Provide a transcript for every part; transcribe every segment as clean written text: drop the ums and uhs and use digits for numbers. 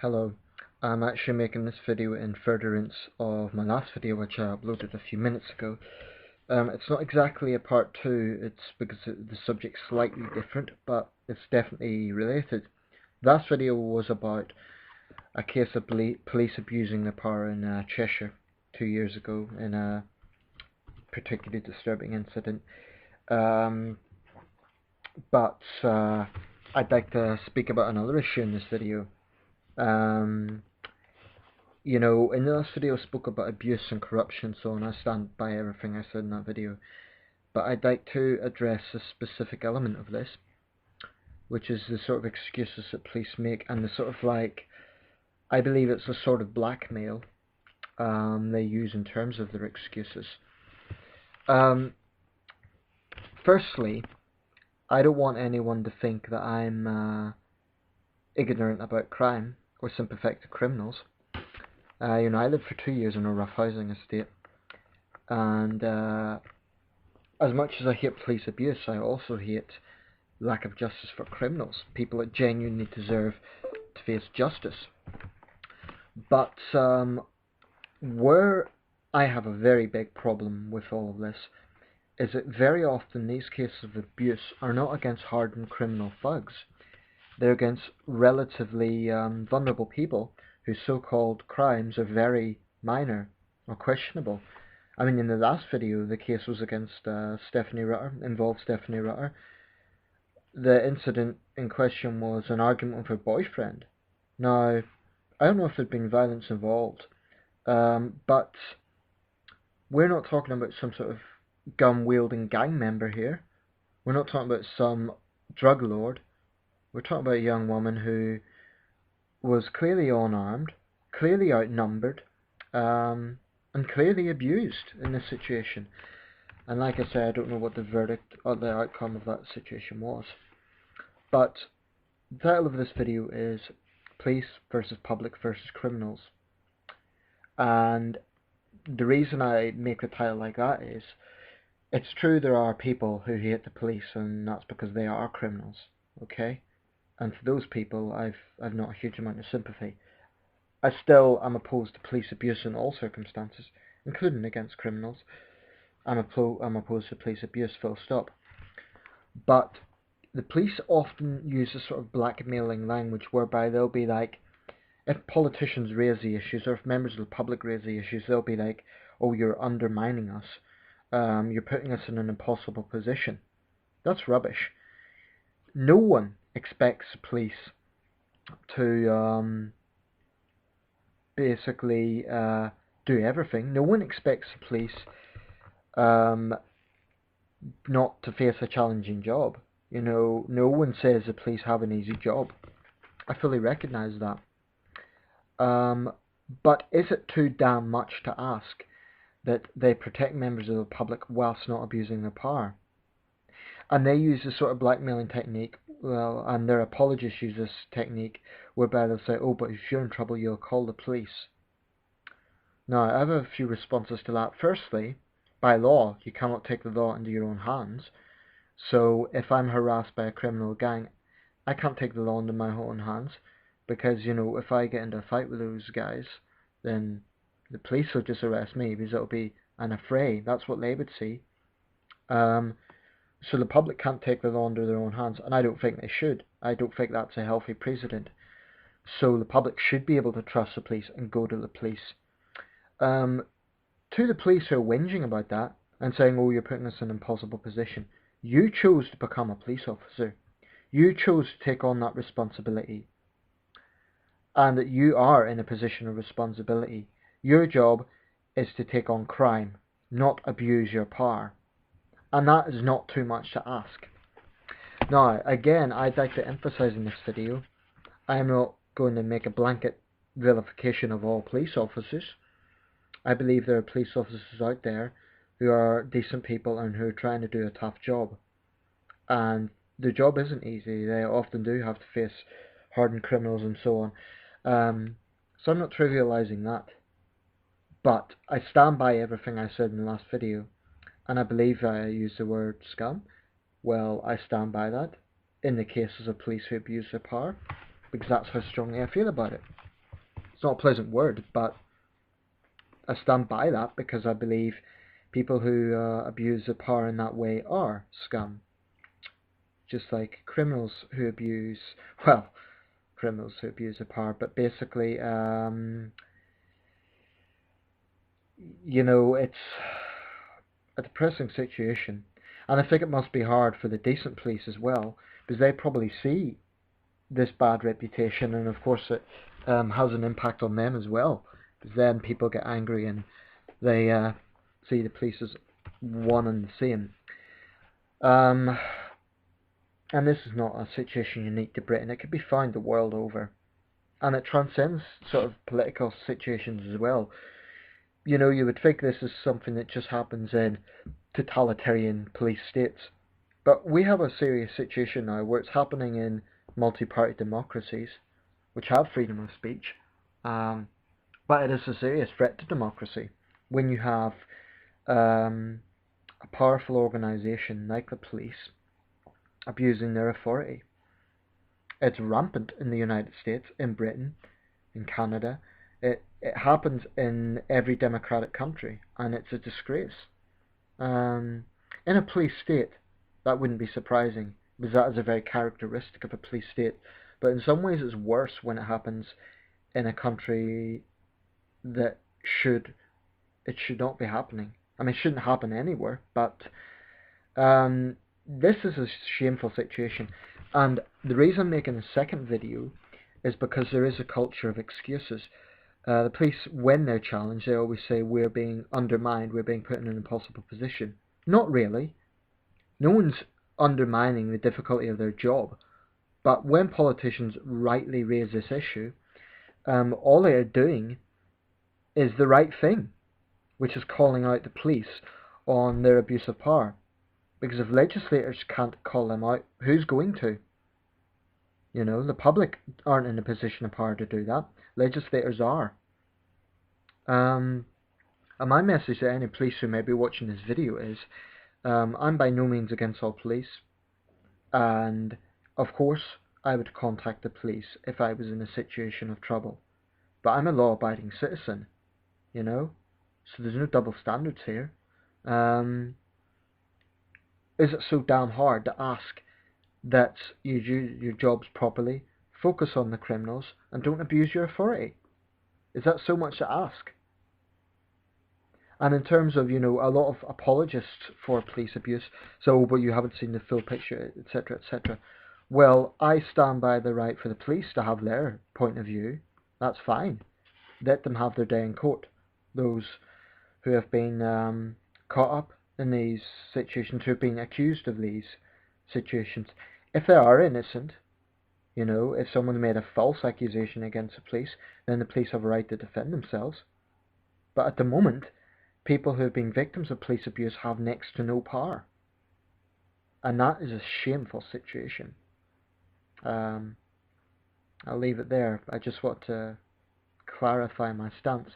Hello, I'm actually making this video in furtherance of my last video which I uploaded a few minutes ago. It's not exactly a part 2, it's because the subject's slightly different, but it's definitely related. The last video was about a case of police abusing their power in Cheshire 2 years ago in a particularly disturbing incident. But I'd like to speak about another issue in this video. You know, in the last video I spoke about abuse and corruption, so and I stand by everything I said in that video. But I'd like to address a specific element of this, which is the sort of excuses that police make, and the sort of I believe it's a sort of blackmail they use in terms of their excuses. Firstly, I don't want anyone to think that I'm ignorant about crime or sympathetic to criminals. You know, I lived for 2 years in a rough housing estate, and as much as I hate police abuse, I also hate lack of justice for criminals, people that genuinely deserve to face justice. But where I have a very big problem with all of this is that very often these cases of abuse are not against hardened criminal thugs. They're against relatively vulnerable people whose so-called crimes are very minor or questionable. I mean, in the last video, the case was against Stephanie Rutter, involved Stephanie Rutter. The incident in question was an argument with her boyfriend. Now, I don't know if there'd been violence involved, but we're not talking about some sort of gun-wielding gang member here. We're not talking about some drug lord. We're talking about a young woman who was clearly unarmed, clearly outnumbered, and clearly abused in this situation. And like I said, I don't know what the verdict or the outcome of that situation was. But the title of this video is Police versus Public versus Criminals. And the reason I make the title like that is, it's true there are people who hate the police, and that's because they are criminals, okay? And for those people, I've not a huge amount of sympathy. I still am opposed to police abuse in all circumstances, including against criminals. I'm opposed to police abuse, full stop. But the police often use a sort of blackmailing language whereby they'll be like, if politicians raise the issues, or if members of the public raise the issues, they'll be like, oh, you're undermining us. You're putting us in an impossible position. That's rubbish. No one expects police to basically do everything. No one expects the police not to face a challenging job. You know, no one says the police have an easy job. I fully recognise that. But is it too damn much to ask that they protect members of the public whilst not abusing their power? And they use this sort of blackmailing technique, well, and their apologists use this technique whereby they'll say, oh, but if you're in trouble, you'll call the police. Now, I have a few responses to that. Firstly, by law, you cannot take the law into your own hands. So if I'm harassed by a criminal gang, I can't take the law into my own hands, because, you know, if I get into a fight with those guys, then the police will just arrest me, because it'll be an affray. That's what they would see. So the public can't take the law into their own hands, and I don't think they should. I don't think that's a healthy precedent. So the public should be able to trust the police and go to the police. To the police who are whinging about that and saying, oh, you're putting us in an impossible position, you chose to become a police officer. You chose to take on that responsibility. And that you are in a position of responsibility. Your job is to take on crime, not abuse your power. And that is not too much to ask. Now, again, I'd like to emphasize in this video, I am not going to make a blanket vilification of all police officers. I believe there are police officers out there who are decent people and who are trying to do a tough job. And their job isn't easy. They often do have to face hardened criminals and so on. So I'm not trivializing that. But I stand by everything I said in the last video. And I believe I used the word scum. Well, I stand by that in the cases of police who abuse their power, because that's how strongly I feel about it. It's not a pleasant word, but I stand by that because I believe people who abuse their power in that way are scum. Just like criminals who abuse, well, criminals who abuse their power, but basically, you know, it's a depressing situation. And I think it must be hard for the decent police as well, because they probably see this bad reputation, and of course it has an impact on them as well, because then people get angry and they see the police as one and the same. And this is not a situation unique to Britain. It could be found the world over, and it transcends sort of political situations as well. You know, you would think this is something that just happens in totalitarian police states, but we have a serious situation now where it's happening in multi-party democracies, which have freedom of speech, but it is a serious threat to democracy when you have a powerful organisation like the police abusing their authority. It's rampant in the United States, in Britain, in Canada. It happens in every democratic country, and it's a disgrace. In a police state, that wouldn't be surprising, because that is a very characteristic of a police state. But in some ways, it's worse when it happens in a country that should not be happening. I mean, it shouldn't happen anywhere, but this is a shameful situation. And the reason I'm making a second video is because there is a culture of excuses. The police, when they're challenged, they always say we're being undermined, we're being put in an impossible position. Not really. No one's undermining the difficulty of their job. But when politicians rightly raise this issue, all they are doing is the right thing, which is calling out the police on their abuse of power. Because if legislators can't call them out, who's going to? You know, the public aren't in a position of power to do that. Legislators are. And my message to any police who may be watching this video is, I'm by no means against all police, and of course I would contact the police if I was in a situation of trouble. But I'm a law-abiding citizen, you know, so there's no double standards here. Is it so damn hard to ask that you do your jobs properly, focus on the criminals, and don't abuse your authority? Is that so much to ask? And in terms of, you know, a lot of apologists for police abuse, so, but you haven't seen the full picture, etc., etc. Well, I stand by the right for the police to have their point of view. That's fine. Let them have their day in court. Those who have been caught up in these situations, who have been accused of these situations, if they are innocent, you know, if someone made a false accusation against the police, then the police have a right to defend themselves. But at the moment, people who have been victims of police abuse have next to no power. And that is a shameful situation. I'll leave it there. I just want to clarify my stance,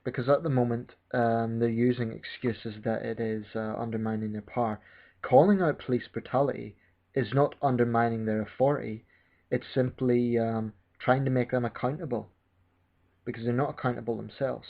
because at the moment they're using excuses that it is undermining their power. Calling out police brutality is not undermining their authority, it's simply trying to make them accountable, because they're not accountable themselves.